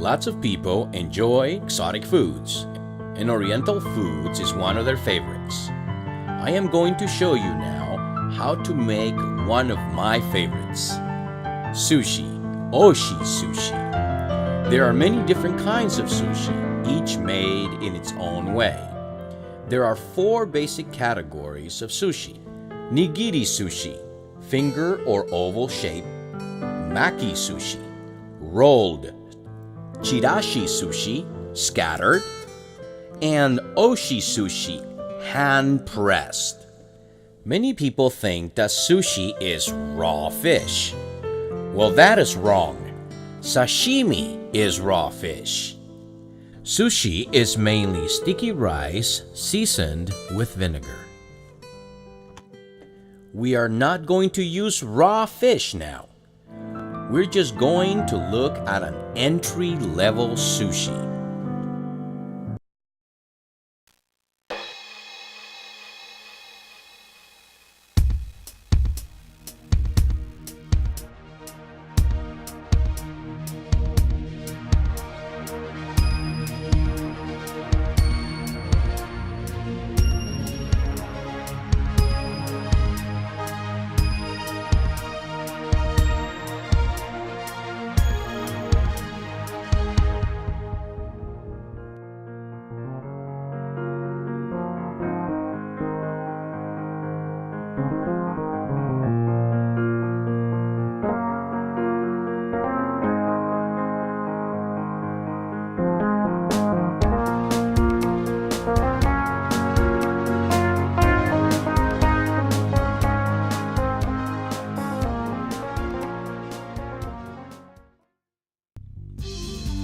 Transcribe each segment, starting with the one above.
Lots of people enjoy exotic foods, and Oriental foods is one of their favorites. I am going to show you now how to make one of my favorites, sushi, oshi sushi. There are many different kinds of sushi, each made in its own way. There are 4 basic categories of sushi: nigiri sushi, finger or oval shape; maki sushi, rolled; chirashi sushi, scattered; and oshi sushi, hand-pressed. Many people think that sushi is raw fish. Well, that is wrong. Sashimi is raw fish. Sushi is mainly sticky rice seasoned with vinegar. We are not going to use raw fish now. We're just going to look at an entry-level sushi.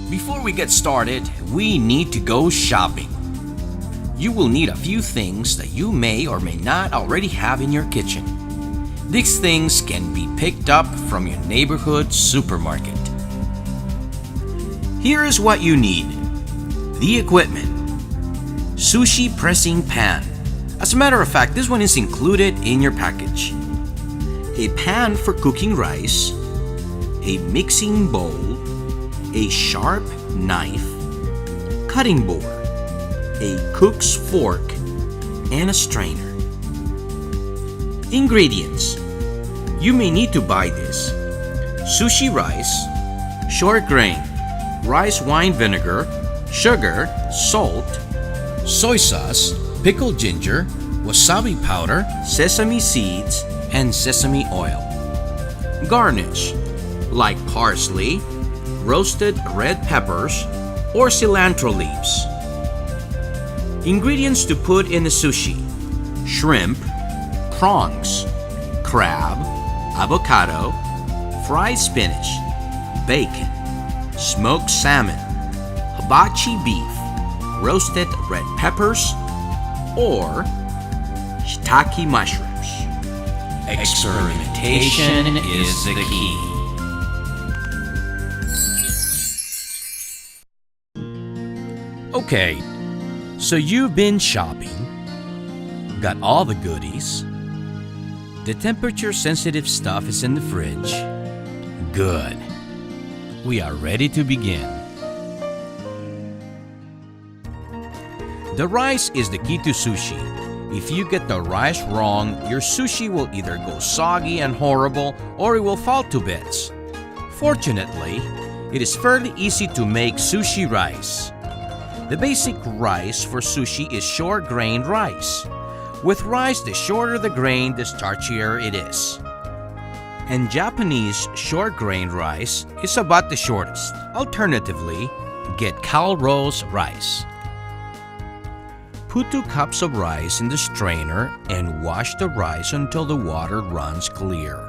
Before we get started, we need to go shopping. You will need a few things that you may or may not already have in your kitchen. These things can be picked up from your neighborhood supermarket. Here is what you need: the equipment. Sushi pressing pan. As a matter of fact, this one is included in your package. A pan for cooking rice, a mixing bowl, a sharp knife, cutting board, a cook's fork, and a strainer. Ingredients. You may need to buy this: sushi rice, short grain, rice wine vinegar, sugar, salt, soy sauce, pickled ginger, wasabi powder, sesame seeds, and sesame oil. Garnish, like parsley, roasted red peppers, or cilantro leaves. Ingredients to put in the sushi: shrimp, prawns, crab, avocado, fried spinach, bacon, smoked salmon, hibachi beef, roasted red peppers, or shiitake mushrooms. Experimentation is the key. Okay, so you've been shopping, got all the goodies, the temperature-sensitive stuff is in the fridge. Good. We are ready to begin. The rice is the key to sushi. If you get the rice wrong, your sushi will either go soggy and horrible or it will fall to bits. Fortunately, it is fairly easy to make sushi rice. The basic rice for sushi is short-grained rice. With rice, the shorter the grain, the starchier it is. And Japanese short-grained rice is about the shortest. Alternatively, get Calrose rice. Put 2 cups of rice in the strainer and wash the rice until the water runs clear.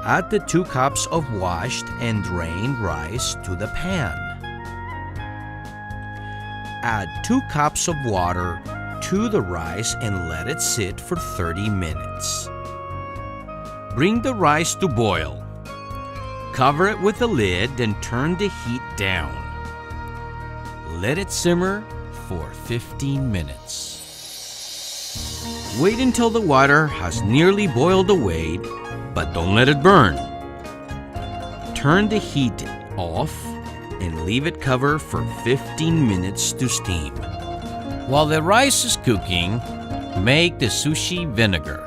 Add the 2 cups of washed and drained rice to the pan. Add 2 cups of water to the rice and let it sit for 30 minutes. Bring the rice to boil. Cover it with a lid, then turn the heat down. Let it simmer for 15 minutes. Wait until the water has nearly boiled away, but don't let it burn. Turn the heat off and leave it covered for 15 minutes to steam. While the rice is cooking, make the sushi vinegar.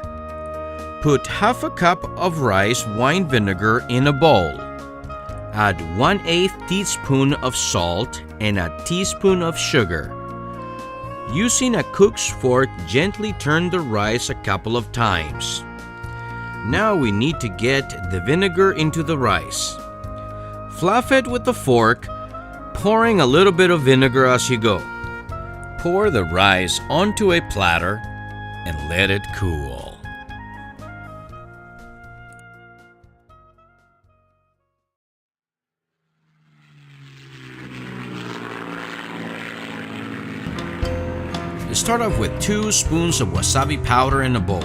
Put half a cup of rice wine vinegar in a bowl. Add 1/8 teaspoon of salt and a teaspoon of sugar. Using a cook's fork, gently turn the rice a couple of times. Now we need to get the vinegar into the rice. Fluff it with the fork, pouring a little bit of vinegar as you go. Pour the rice onto a platter and let it cool. Start off with 2 spoons of wasabi powder in a bowl.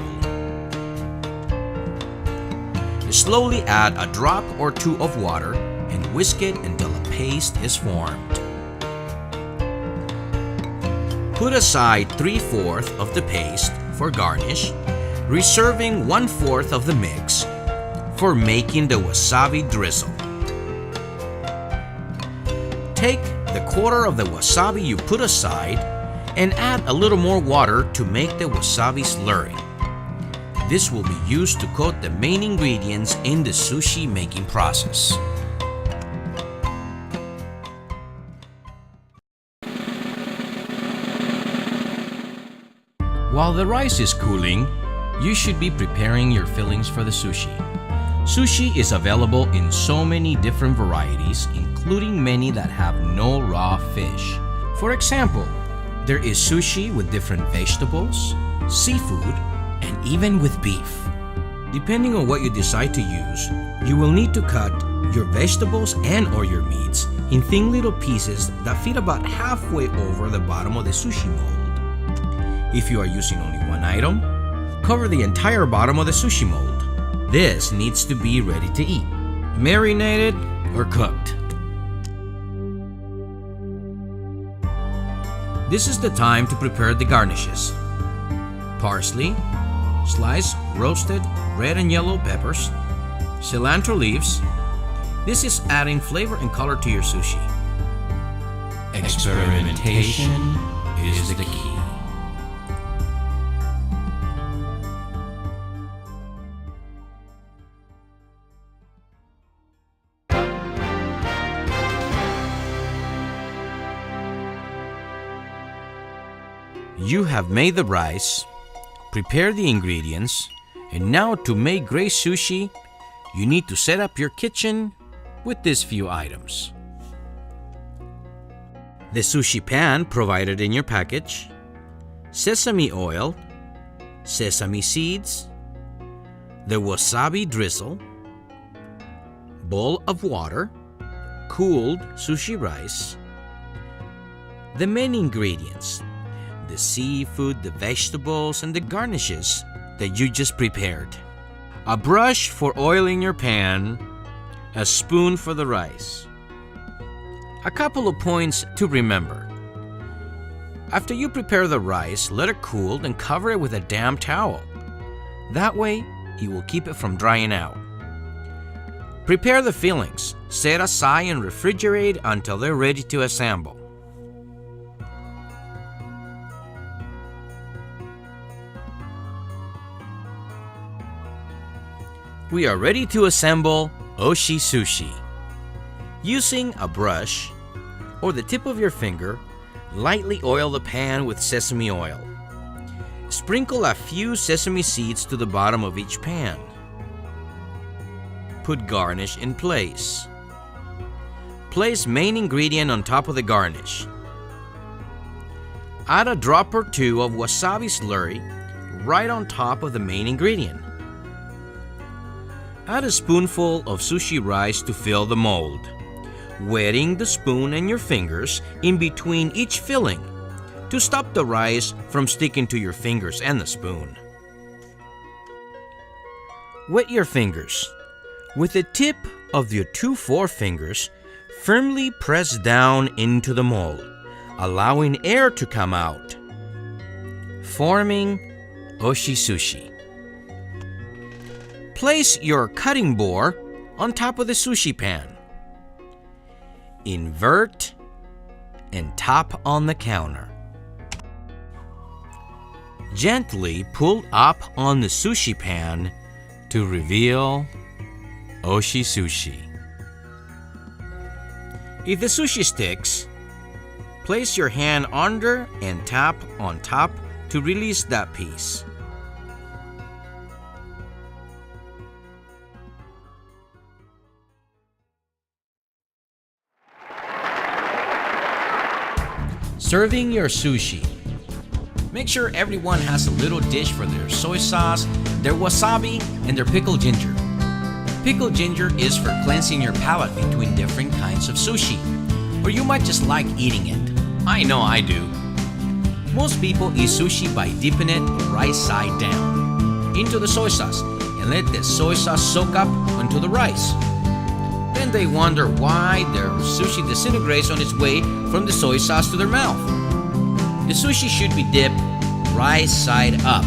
Slowly add a drop or 2 of water and whisk it until a paste is formed. Put aside 3/4 of the paste for garnish, reserving 1/4 of the mix for making the wasabi drizzle. Take the 1/4 of the wasabi you put aside and add a little more water to make the wasabi slurry. This will be used to coat the main ingredients in the sushi making process. While the rice is cooling, you should be preparing your fillings for the sushi. Sushi is available in so many different varieties, including many that have no raw fish. For example, there is sushi with different vegetables, seafood, and even with beef. Depending on what you decide to use, you will need to cut your vegetables and or your meats in thin little pieces that fit about halfway over the bottom of the sushi mold. If you are using only one item, cover the entire bottom of the sushi mold. This needs to be ready to eat, marinated or cooked. This is the time to prepare the garnishes. Parsley, sliced roasted red and yellow peppers, cilantro leaves. This is adding flavor and color to your sushi. Experimentation is the key. You have made the rice, prepared the ingredients, and now to make great sushi, you need to set up your kitchen with these few items. The sushi pan provided in your package, sesame oil, sesame seeds, the wasabi drizzle, bowl of water, cooled sushi rice, the main ingredients, the seafood, the vegetables, and the garnishes that you just prepared. A brush for oiling your pan, a spoon for the rice. A couple of points to remember. After you prepare the rice, let it cool and cover it with a damp towel. That way, it will keep it from drying out. Prepare the fillings, set aside and refrigerate until they're ready to assemble. We are ready to assemble Oshi Sushi. Using a brush or the tip of your finger, lightly oil the pan with sesame oil. Sprinkle a few sesame seeds to the bottom of each pan. Put garnish in place. Place main ingredient on top of the garnish. Add a drop or 2 of wasabi slurry right on top of the main ingredient. Add a spoonful of sushi rice to fill the mold, wetting the spoon and your fingers in between each filling to stop the rice from sticking to your fingers and the spoon. Wet your fingers. With the tip of your 2 forefingers, firmly press down into the mold, allowing air to come out, forming Oshi Sushi. Place your cutting board on top of the sushi pan. invert, and top on the counter. Gently pull up on the sushi pan to reveal Oshi Sushi. If the sushi sticks, place your hand under and tap on top to release that piece. Serving your sushi. Make sure everyone has a little dish for their soy sauce, their wasabi, and their pickled ginger. Pickled ginger is for cleansing your palate between different kinds of sushi, or you might just like eating it. I know I do. Most people eat sushi by dipping it right side down into the soy sauce and let the soy sauce soak up onto the rice. Then they wonder why their sushi disintegrates on its way from the soy sauce to their mouth. The sushi should be dipped right side up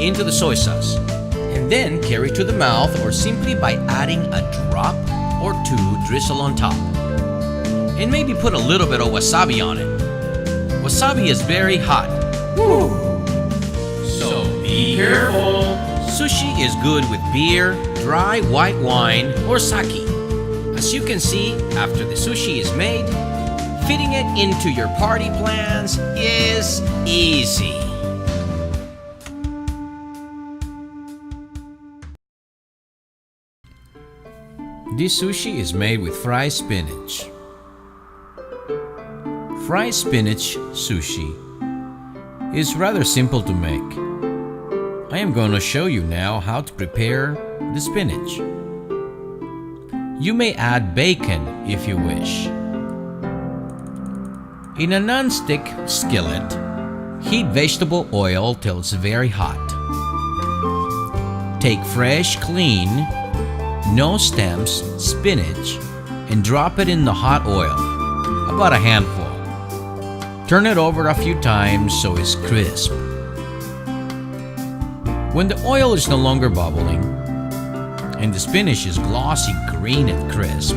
into the soy sauce and then carried to the mouth, or simply by adding a drop or two drizzle on top. And maybe put a little bit of wasabi on it. Wasabi is very hot. Woo! So be careful. Sushi is good with beer, dry white wine, or sake. As you can see, after the sushi is made, fitting it into your party plans is easy. This sushi is made with fried spinach. Fried spinach sushi is rather simple to make. I am going to show you now how to prepare the spinach. You may add bacon if you wish. In a non-stick skillet, heat vegetable oil till it's very hot. Take fresh, clean, no stems spinach and drop it in the hot oil, about a handful. Turn it over a few times so it's crisp. When the oil is no longer bubbling and the spinach is glossy green and crisp,